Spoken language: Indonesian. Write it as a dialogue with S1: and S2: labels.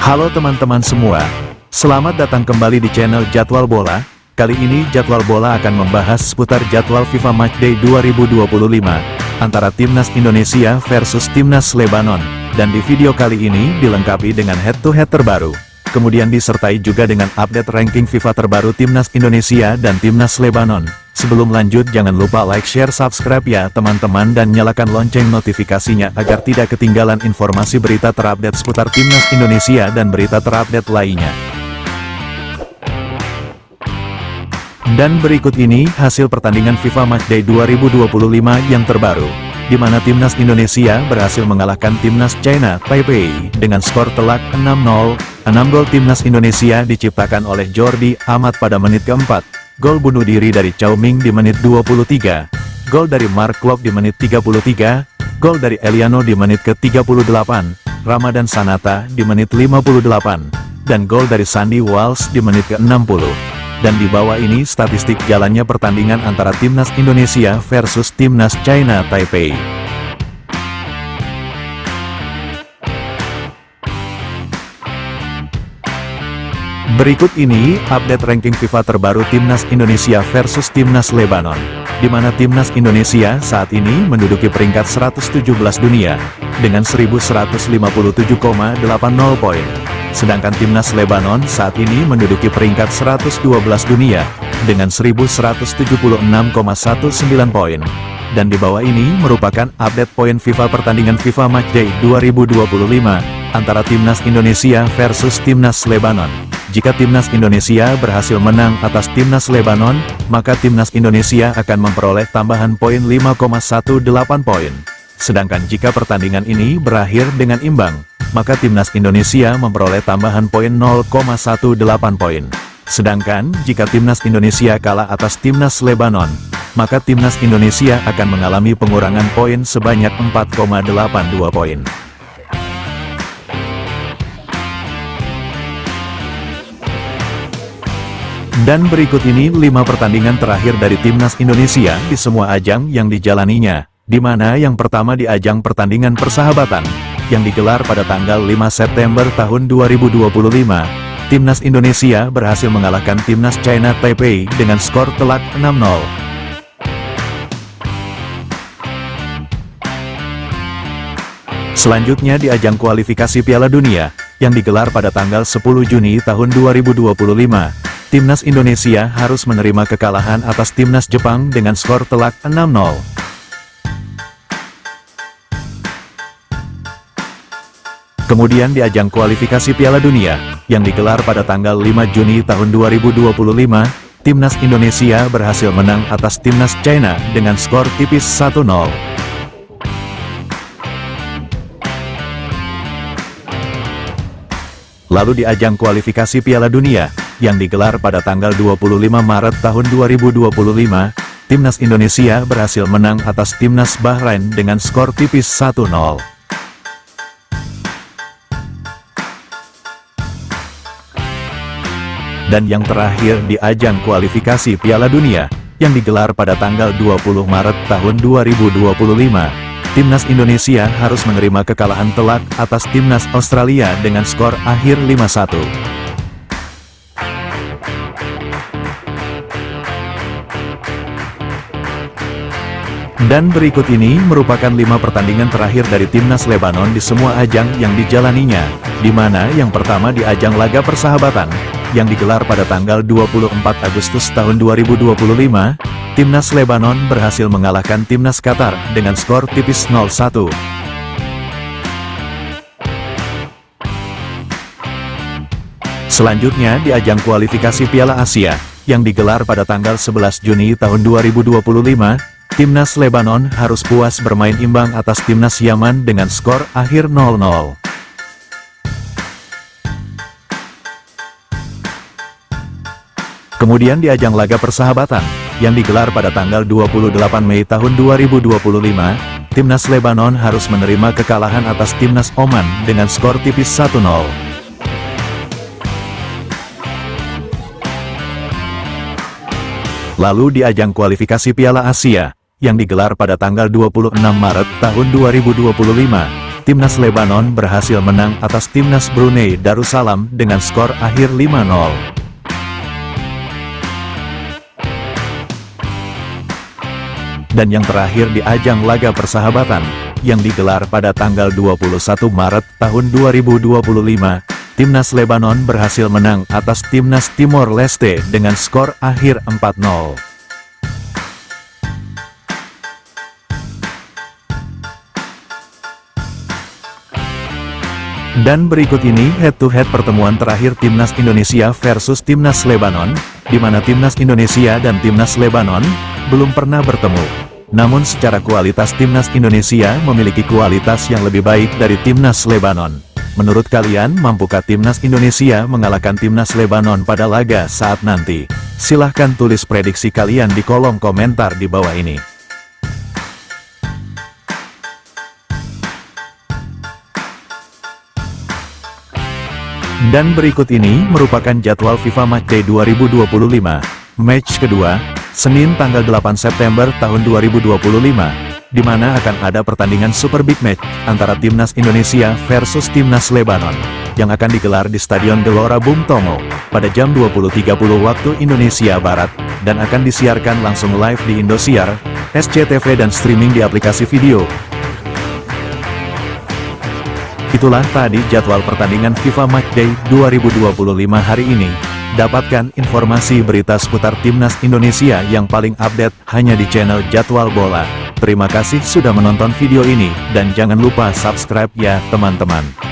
S1: Halo teman-teman semua, selamat datang kembali di channel Jadwal Bola. Kali ini Jadwal Bola akan membahas seputar jadwal FIFA Matchday 2025 antara Timnas Indonesia versus Timnas Lebanon. Dan di video kali ini dilengkapi dengan head-to-head terbaru. Kemudian disertai juga dengan update ranking FIFA terbaru Timnas Indonesia dan Timnas Lebanon. Sebelum lanjut jangan lupa like, share, subscribe ya teman-teman dan nyalakan lonceng notifikasinya agar tidak ketinggalan informasi berita terupdate seputar Timnas Indonesia dan berita terupdate lainnya. Dan berikut ini hasil pertandingan FIFA Matchday 2025 yang terbaru, di mana Timnas Indonesia berhasil mengalahkan Timnas China Taipei dengan skor telak 6-0. 6 gol Timnas Indonesia diciptakan oleh Jordi Amat pada menit keempat, gol bunuh diri dari Chao Ming di menit 23, gol dari Mark Klok di menit 33, gol dari Eliano di menit ke-38, Ramadan Sanata di menit 58, dan gol dari Sandy Walsh di menit ke-60. Dan di bawah ini statistik jalannya pertandingan antara Timnas Indonesia versus Timnas China Taipei. Berikut ini update ranking FIFA terbaru Timnas Indonesia versus Timnas Lebanon, di mana Timnas Indonesia saat ini menduduki peringkat 117 dunia dengan 1157,80 poin. Sedangkan Timnas Lebanon saat ini menduduki peringkat 112 dunia dengan 1176,19 poin. Dan di bawah ini merupakan update poin FIFA pertandingan FIFA Matchday 2025 antara Timnas Indonesia versus Timnas Lebanon. Jika Timnas Indonesia berhasil menang atas Timnas Lebanon, maka Timnas Indonesia akan memperoleh tambahan poin 5,18 poin. Sedangkan jika pertandingan ini berakhir dengan imbang, maka Timnas Indonesia memperoleh tambahan poin 0,18 poin. Sedangkan jika Timnas Indonesia kalah atas Timnas Lebanon, maka Timnas Indonesia akan mengalami pengurangan poin sebanyak 4,82 poin. Dan berikut ini 5 pertandingan terakhir dari Timnas Indonesia di semua ajang yang dijalaninya, di mana yang pertama di ajang pertandingan persahabatan, yang digelar pada tanggal 5 September tahun 2025, Timnas Indonesia berhasil mengalahkan Timnas China Taipei dengan skor telak 6-0. Selanjutnya di ajang kualifikasi Piala Dunia, yang digelar pada tanggal 10 Juni tahun 2025, Timnas Indonesia harus menerima kekalahan atas Timnas Jepang dengan skor telak 6-0. Kemudian di ajang kualifikasi Piala Dunia, yang digelar pada tanggal 5 Juni tahun 2025, Timnas Indonesia berhasil menang atas Timnas China dengan skor tipis 1-0. Lalu di ajang kualifikasi Piala Dunia, yang digelar pada tanggal 25 Maret tahun 2025, Timnas Indonesia berhasil menang atas Timnas Bahrain dengan skor tipis 1-0. Dan yang terakhir di ajang kualifikasi Piala Dunia, yang digelar pada tanggal 20 Maret tahun 2025, Timnas Indonesia harus menerima kekalahan telak atas Timnas Australia dengan skor akhir 5-1. Dan berikut ini merupakan 5 pertandingan terakhir dari Timnas Lebanon di semua ajang yang dijalaninya, di mana yang pertama di ajang laga persahabatan, yang digelar pada tanggal 24 Agustus tahun 2025, Timnas Lebanon berhasil mengalahkan Timnas Qatar dengan skor tipis 0-1. Selanjutnya di ajang kualifikasi Piala Asia, yang digelar pada tanggal 11 Juni tahun 2025, Timnas Lebanon harus puas bermain imbang atas Timnas Yaman dengan skor akhir 0-0. Kemudian di ajang laga persahabatan, yang digelar pada tanggal 28 Mei tahun 2025, Timnas Lebanon harus menerima kekalahan atas Timnas Oman dengan skor tipis 1-0. Lalu di ajang kualifikasi Piala Asia, yang digelar pada tanggal 26 Maret tahun 2025, Timnas Lebanon berhasil menang atas Timnas Brunei Darussalam dengan skor akhir 5-0. Dan yang terakhir di ajang laga persahabatan, yang digelar pada tanggal 21 Maret tahun 2025, Timnas Lebanon berhasil menang atas Timnas Timor Leste dengan skor akhir 4-0. Dan berikut ini head-to-head pertemuan terakhir Timnas Indonesia versus Timnas Lebanon, di mana Timnas Indonesia dan Timnas Lebanon belum pernah bertemu. Namun secara kualitas Timnas Indonesia memiliki kualitas yang lebih baik dari Timnas Lebanon. Menurut kalian, mampukah Timnas Indonesia mengalahkan Timnas Lebanon pada laga saat nanti? Silahkan tulis prediksi kalian di kolom komentar di bawah ini. Dan berikut ini merupakan jadwal FIFA Matchday 2025. Match kedua, Senin tanggal 8 September tahun 2025, di mana akan ada pertandingan Super Big Match antara Timnas Indonesia versus Timnas Lebanon, yang akan digelar di Stadion Gelora Bung Tomo, pada jam 20.30 waktu Indonesia Barat, dan akan disiarkan langsung live di Indosiar, SCTV dan streaming di aplikasi video. Itulah tadi jadwal pertandingan FIFA Matchday 2025 hari ini. Dapatkan informasi berita seputar Timnas Indonesia yang paling update hanya di channel Jadwal Bola. Terima kasih sudah menonton video ini, dan jangan lupa subscribe ya teman-teman.